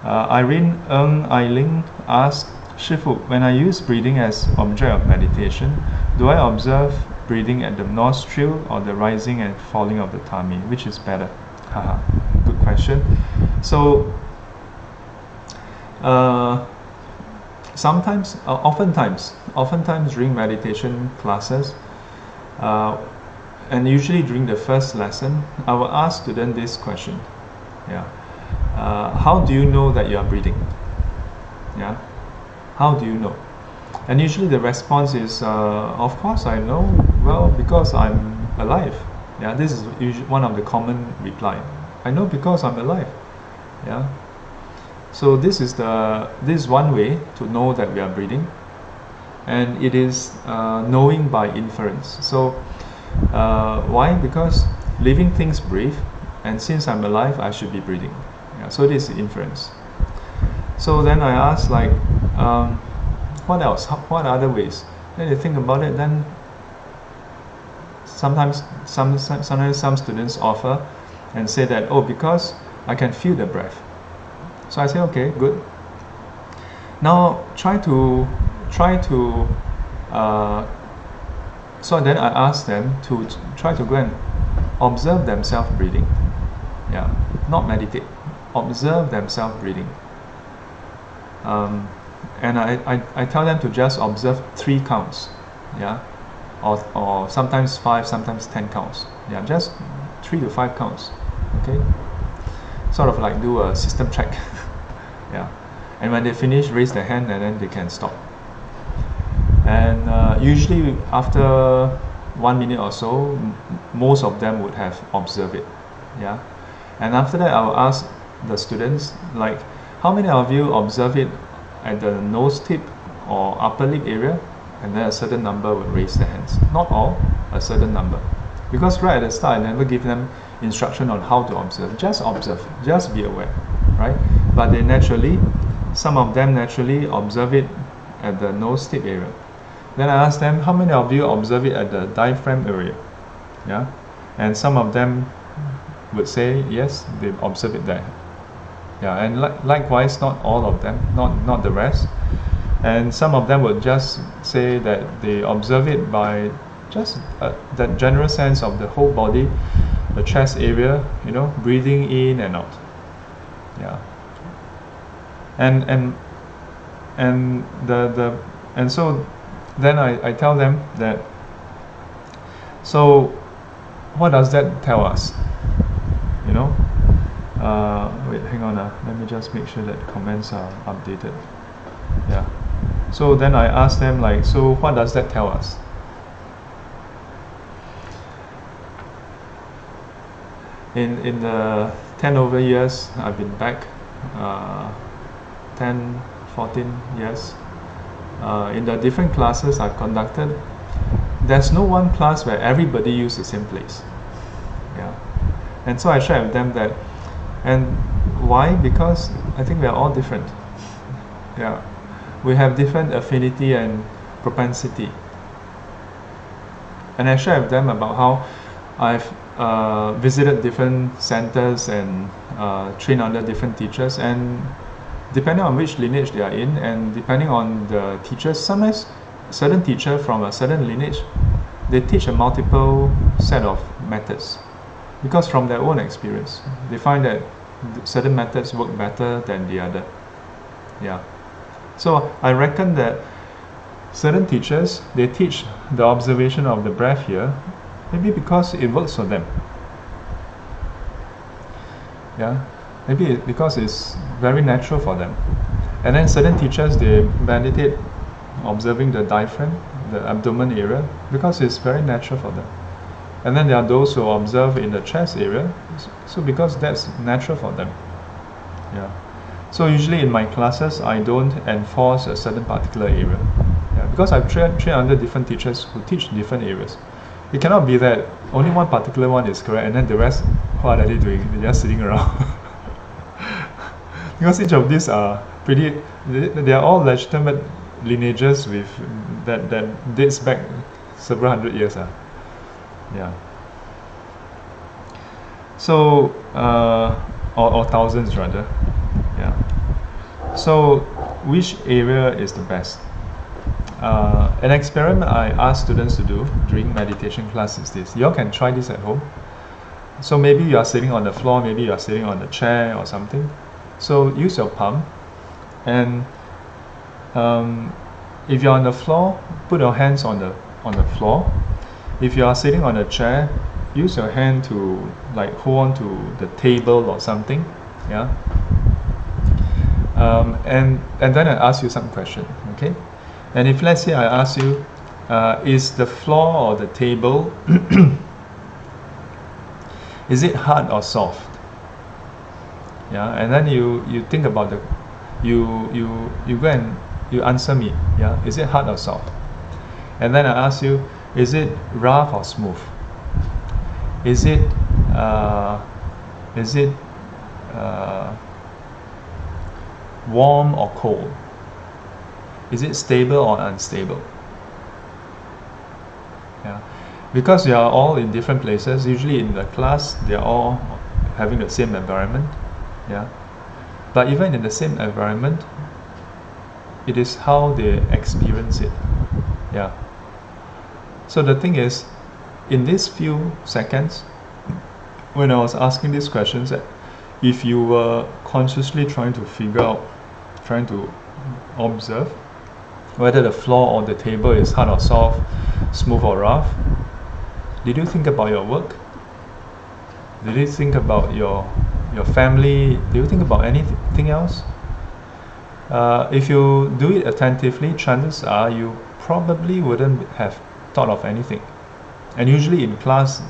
Irene Ng Eiling asked, Shifu, when I use breathing as object of meditation, do I observe breathing at the nostril or the rising and falling of the tummy? Which is better? Haha, good question. So, oftentimes during meditation classes, and usually during the first lesson, I will ask students this question. Yeah. How do you know that you are breathing? Yeah. How do you know? And usually the response is, of course I know. Well, because I'm alive. Yeah. This is usually one of the common reply. I know because I'm alive. Yeah. So this is one way to know that we are breathing, and it is knowing by inference. So why? Because living things breathe, and since I'm alive, I should be breathing. Yeah, so this is inference. So then I ask, like, what else? What other ways? Then they think about it. Then sometimes some students offer and say that, oh, because I can feel the breath. So I say, okay, good. Now try to. So then I ask them to try to go and observe themselves breathing. Yeah, not meditate. Observe themselves breathing. And I tell them to just observe 3 counts. Yeah, or sometimes 5, sometimes 10 counts. Yeah, just 3 to 5 counts. Okay. Sort of like do a system check. Yeah, and when they finish, raise their hand, and then they can stop. And usually after 1 minute or so, most of them would have observed it. Yeah, and after that, I will ask the students, like, how many of you observe it at the nose tip or upper lip area? And then a certain number would raise their hands. Not all, a certain number. Because right at the start, I never give them instruction on how to observe. Just observe, just be aware, right? But some of them naturally observe it at the nose tip area. Then I ask them, how many of you observe it at the diaphragm area? Yeah, and some of them would say yes, they observe it there. Yeah, and likewise, not all of them, not the rest. And some of them would just say that they observe it by just that general sense of the whole body, the chest area, breathing in and out. Yeah. And so then I tell them that, so what does that tell us? Wait, hang on, let me just make sure that the comments are updated. Yeah. So then I ask them, like, so what does that tell us? In the 10 over years I've been back, 10, 14 years, in the different classes I've conducted, there's no one class where everybody uses the same place. Yeah. And so I share with them that, and why? Because I think we are all different. Yeah. We have different affinity and propensity. And I share with them about how I've visited different centers and trained under different teachers, and depending on which lineage they are in, and depending on the teachers, sometimes certain teacher from a certain lineage, they teach a multiple set of methods, because from their own experience, they find that certain methods work better than the other. Yeah. So I reckon that certain teachers, they teach the observation of the breath here, maybe because it works for them. Yeah. Maybe because it's very natural for them. And then certain teachers, they meditate observing the diaphragm, the abdomen area, because it's very natural for them. And then there are those who observe in the chest area, so because that's natural for them. Yeah. So usually in my classes, I don't enforce a certain particular area. Yeah, because I've trained under different teachers who teach different areas. It cannot be that only one particular one is correct, and then the rest, what are they doing? They're just sitting around. Because each of these are they are all legitimate lineages with that dates back several hundred years. Yeah. So, or thousands rather. Yeah. So, which area is the best? An experiment I ask students to do during meditation class is this. You all can try this at home. So maybe you are sitting on the floor, maybe you are sitting on the chair or something. So use your palm, and if you're on the floor, put your hands on the floor. If you are sitting on a chair, use your hand to like hold on to the table or something. Yeah. And then I ask you some question. Okay. And if let's say I ask you, is the floor or the table is it hard or soft? Yeah, and then you think about you go and you answer me. Yeah, is it hard or soft? And then I ask you, is it rough or smooth? Is it warm or cold? Is it stable or unstable? Yeah, because you are all in different places. Usually in the class, they are all having the same environment. Yeah, but even in the same environment, it is how they experience it. Yeah. So the thing is, in these few seconds, when I was asking these questions, if you were consciously trying to figure out, trying to observe whether the floor or the table is hard or soft, smooth or rough, did you think about your work? Did you think about your family? Do you think about anything else? If you do it attentively, chances are you probably wouldn't have thought of anything. And usually in class,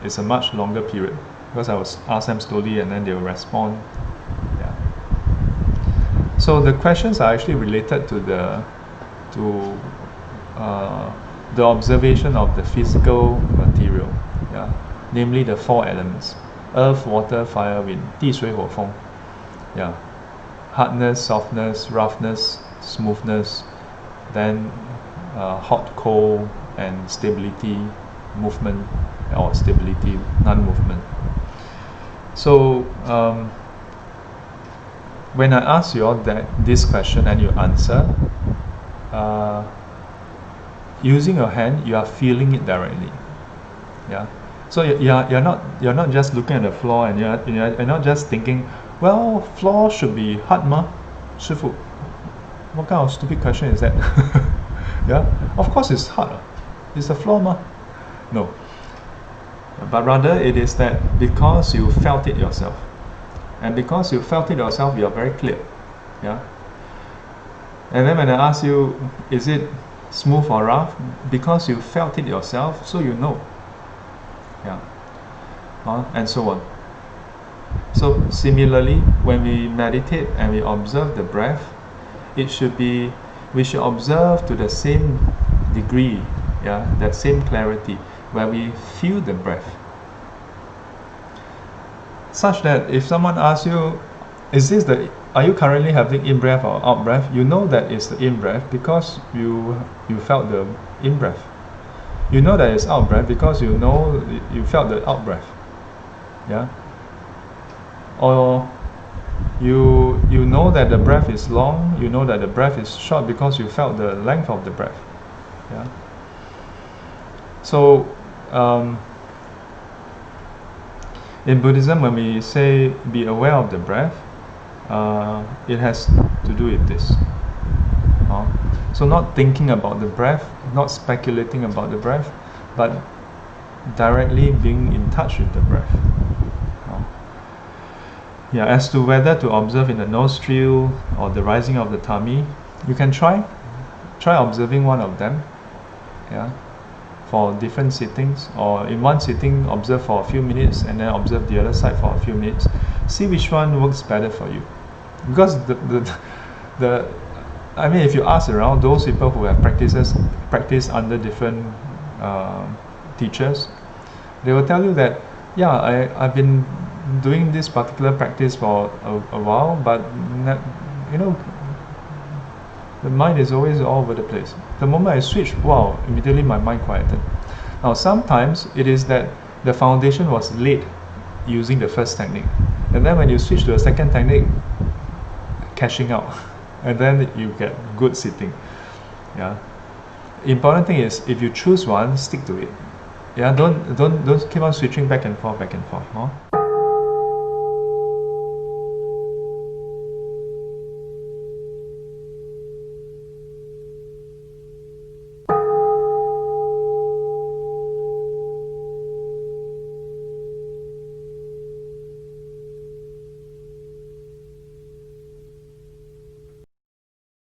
it's a much longer period because I will ask them slowly and then they will respond. Yeah. So the questions are actually related to the observation of the physical material, yeah, namely the 4 elements: earth, water, fire, wind, 地水火风. Yeah, hardness, softness, roughness, smoothness, then hot, cold, and stability, movement, or stability, non-movement. So when I ask you all this question and you answer, using your hand, you are feeling it directly. Yeah. So you're not just looking at the floor and you're not just thinking, well, floor should be hard ma, 师父. What kind of stupid question is that? Yeah. Of course it's hard. It's the floor ma. No. But rather it is that because you felt it yourself. And because you felt it yourself, you are very clear. Yeah. And then when I ask you, is it smooth or rough? Because you felt it yourself, so you know. Yeah. And so on. So similarly, when we meditate and we observe the breath, we should observe to the same degree, yeah, that same clarity, where we feel the breath. Such that if someone asks you, are you currently having in-breath or out-breath? You know that it's the in-breath because you felt the in-breath. You know that it's out-breath because you felt the out-breath. Yeah? Or you know that the breath is long, you know that the breath is short because you felt the length of the breath. Yeah? So in Buddhism, when we say be aware of the breath, it has to do with this. So not thinking about the breath, not speculating about the breath, but directly being in touch with the breath. Yeah, as to whether to observe in the nostril or the rising of the tummy, you can try observing one of them. Yeah, for different sittings, or in one sitting observe for a few minutes and then observe the other side for a few minutes. See which one works better for you. Because I mean, if you ask around those people who have practiced under different teachers, they will tell you that, yeah, I've been doing this particular practice for a while, but the mind is always all over the place. The moment I switch, wow, immediately my mind quieted. Now sometimes it is that the foundation was laid using the first technique, and then when you switch to a second technique, cashing out, and then you get good sitting. Yeah. Important thing is, if you choose one, stick to it. Yeah, don't keep on switching back and forth, huh?